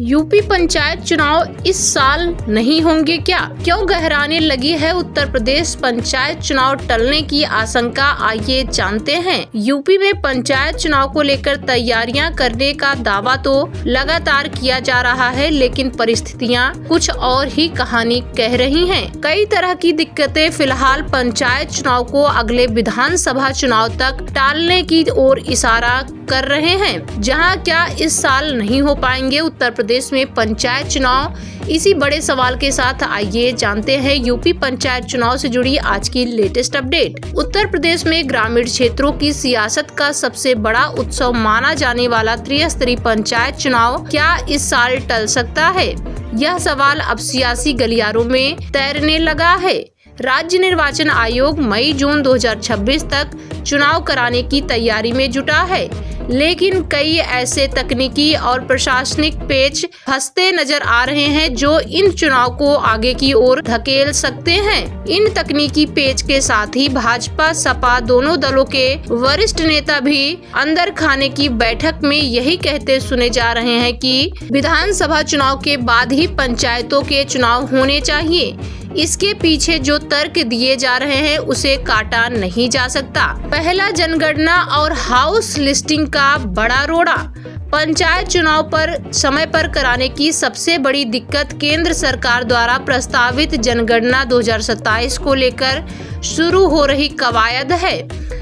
UP panchayat चुनाव इस साल नहीं होंगे क्या? क्यों गहराने लगी है उत्तर प्रदेश पंचायत चुनाव टलने की आशंका? आइए जानते हैं। यूपी में पंचायत चुनाव को लेकर तैयारियां करने का दावा तो लगातार किया जा रहा है, लेकिन परिस्थितियां कुछ और ही कहानी कह रही हैं। कई तरह की दिक्कतें फिलहाल पंचायत चुनाव को अगले विधानसभा चुनाव तक टालने की ओर इशारा कर रहे हैं। जहां क्या इस साल नहीं हो पाएंगे उत्तर प्रदेश में पंचायत चुनाव? इसी बड़े सवाल के साथ आइए जानते हैं यूपी पंचायत चुनाव से जुड़ी आज की लेटेस्ट अपडेट। उत्तर प्रदेश में ग्रामीण क्षेत्रों की सियासत का सबसे बड़ा उत्सव माना जाने वाला त्रिस्तरीय पंचायत चुनाव क्या इस साल टल सकता है? यह सवाल अब सियासी गलियारों में तैरने लगा है। राज्य निर्वाचन आयोग मई जून 2026 तक चुनाव कराने की तैयारी में जुटा है, लेकिन कई ऐसे तकनीकी और प्रशासनिक पेच फंसते नजर आ रहे हैं जो इन चुनाव को आगे की ओर धकेल सकते हैं। इन तकनीकी पेच के साथ ही भाजपा सपा दोनों दलों के वरिष्ठ नेता भी अंदर खाने की बैठक में यही कहते सुने जा रहे हैं कि विधानसभा चुनाव के बाद ही पंचायतों के चुनाव होने चाहिए। इसके पीछे जो तर्क दिए जा रहे हैं उसे काटा नहीं जा सकता। पहला, जनगणना और हाउस लिस्टिंग का बड़ा रोड़ा। पंचायत चुनाव पर समय पर कराने की सबसे बड़ी दिक्कत केंद्र सरकार द्वारा प्रस्तावित जनगणना 2027 को लेकर शुरू हो रही कवायद है।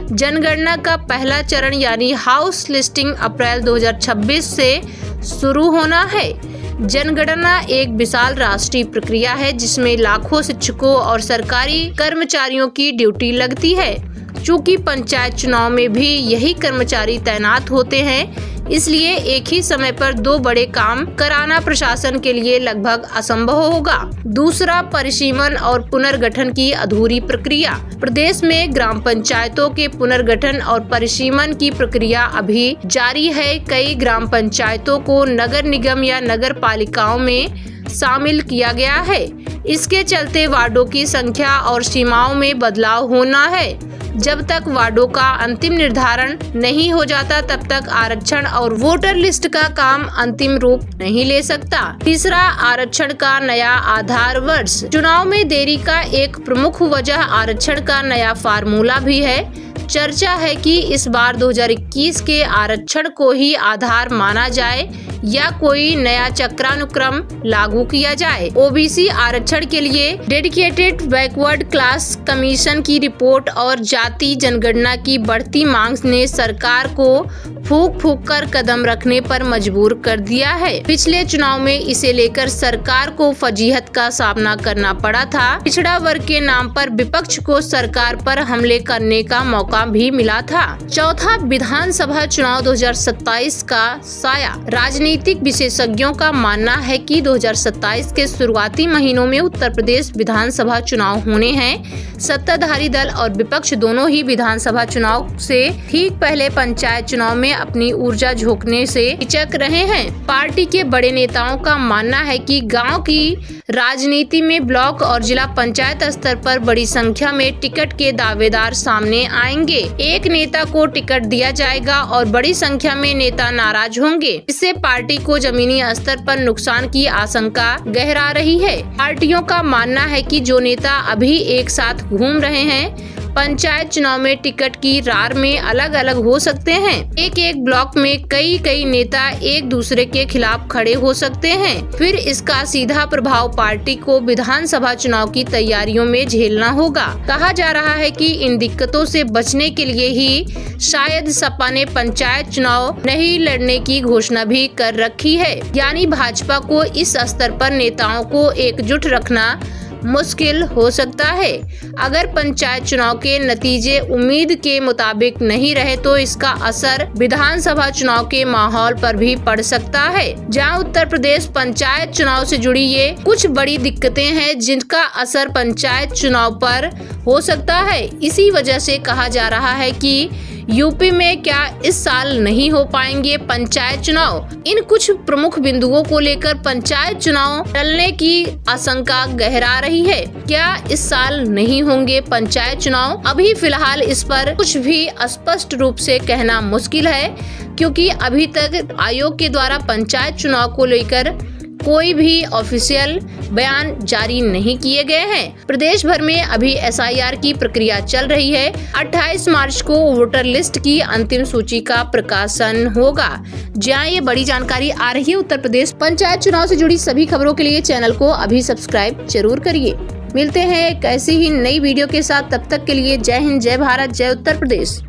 जनगणना का पहला चरण यानी हाउस लिस्टिंग अप्रैल 2026 से शुरू होना है। जनगणना एक विशाल राष्ट्रीय प्रक्रिया है जिसमें लाखों शिक्षकों और सरकारी कर्मचारियों की ड्यूटी लगती है। चूंकि पंचायत चुनाव में भी यही कर्मचारी तैनात होते हैं, इसलिए एक ही समय पर दो बड़े काम कराना प्रशासन के लिए लगभग असंभव होगा। दूसरा, परिसीमन और पुनर्गठन की अधूरी प्रक्रिया। प्रदेश में ग्राम पंचायतों के पुनर्गठन और परिसीमन की प्रक्रिया अभी जारी है। कई ग्राम पंचायतों को नगर निगम या नगर पालिकाओं में शामिल किया गया है। इसके चलते वार्डों की संख्या और सीमाओं में बदलाव होना है। जब तक वार्डों का अंतिम निर्धारण नहीं हो जाता, तब तक आरक्षण और वोटर लिस्ट का काम अंतिम रूप नहीं ले सकता। तीसरा, आरक्षण का नया आधार वर्ष। चुनाव में देरी का एक प्रमुख वजह आरक्षण का नया फार्मूला भी है। चर्चा है कि इस बार 2021 के आरक्षण को ही आधार माना जाए या कोई नया चक्रानुक्रम लागू किया जाए। ओबीसी आरक्षण के लिए डेडिकेटेड बैकवर्ड क्लास कमीशन की रिपोर्ट और जाति जनगणना की बढ़ती मांग ने सरकार को फूंक फूंक कर कदम रखने पर मजबूर कर दिया है। पिछले चुनाव में इसे लेकर सरकार को फजीहत का सामना करना पड़ा था। पिछड़ा वर्ग के नाम पर विपक्ष को सरकार पर हमले करने का मौका भी मिला था। चौथा, विधानसभा चुनाव 2027 का साया। राजनीतिक विशेषज्ञों का मानना है कि 2027 के शुरुआती महीनों में उत्तर प्रदेश विधानसभा चुनाव होने हैं। सत्ताधारी दल और विपक्ष दोनों ही विधानसभा चुनाव से ठीक पहले पंचायत चुनाव में अपनी ऊर्जा झोंकने से हिचक रहे हैं। पार्टी के बड़े नेताओं का मानना है कि गांव की राजनीति में ब्लॉक और जिला पंचायत स्तर पर बड़ी संख्या में टिकट के दावेदार सामने आएंगे। एक नेता को टिकट दिया जाएगा और बड़ी संख्या में नेता नाराज होंगे। इससे पार्टी को जमीनी स्तर पर नुकसान की आशंका गहरा रही है। पार्टियों का मानना है कि जो नेता अभी एक साथ घूम रहे हैं, पंचायत चुनाव में टिकट की रार में अलग अलग हो सकते हैं। एक एक ब्लॉक में कई नेता एक दूसरे के खिलाफ खड़े हो सकते हैं। फिर इसका सीधा प्रभाव पार्टी को विधानसभा चुनाव की तैयारियों में झेलना होगा। कहा जा रहा है कि इन दिक्कतों से बचने के लिए ही शायद सपा ने पंचायत चुनाव नहीं लड़ने की घोषणा भी कर रखी है। यानी भाजपा को इस स्तर पर नेताओं को एकजुट रखना मुश्किल हो सकता है। अगर पंचायत चुनाव के नतीजे उम्मीद के मुताबिक नहीं रहे तो इसका असर विधानसभा चुनाव के माहौल पर भी पड़ सकता है। जहां उत्तर प्रदेश पंचायत चुनाव से जुड़ी ये कुछ बड़ी दिक्कतें हैं जिनका असर पंचायत चुनाव पर हो सकता है। इसी वजह से कहा जा रहा है कि यूपी में क्या इस साल नहीं हो पाएंगे पंचायत चुनाव? इन कुछ प्रमुख बिंदुओं को लेकर पंचायत चुनाव टलने की आशंका गहरा रही है। क्या इस साल नहीं होंगे पंचायत चुनाव? अभी फिलहाल इस पर कुछ भी स्पष्ट रूप से कहना मुश्किल है, क्योंकि अभी तक आयोग के द्वारा पंचायत चुनाव को लेकर कोई भी ऑफिशियल बयान जारी नहीं किए गए हैं। प्रदेश भर में अभी SIR की प्रक्रिया चल रही है। 28 मार्च को वोटर लिस्ट की अंतिम सूची का प्रकाशन होगा। जहाँ ये बड़ी जानकारी आ रही है उत्तर प्रदेश पंचायत चुनाव से जुड़ी सभी खबरों के लिए चैनल को अभी सब्सक्राइब जरूर करिए। मिलते हैं एक ऐसी ही नई वीडियो के साथ, तब तक के लिए जय हिंद, जय भारत, जय उत्तर प्रदेश।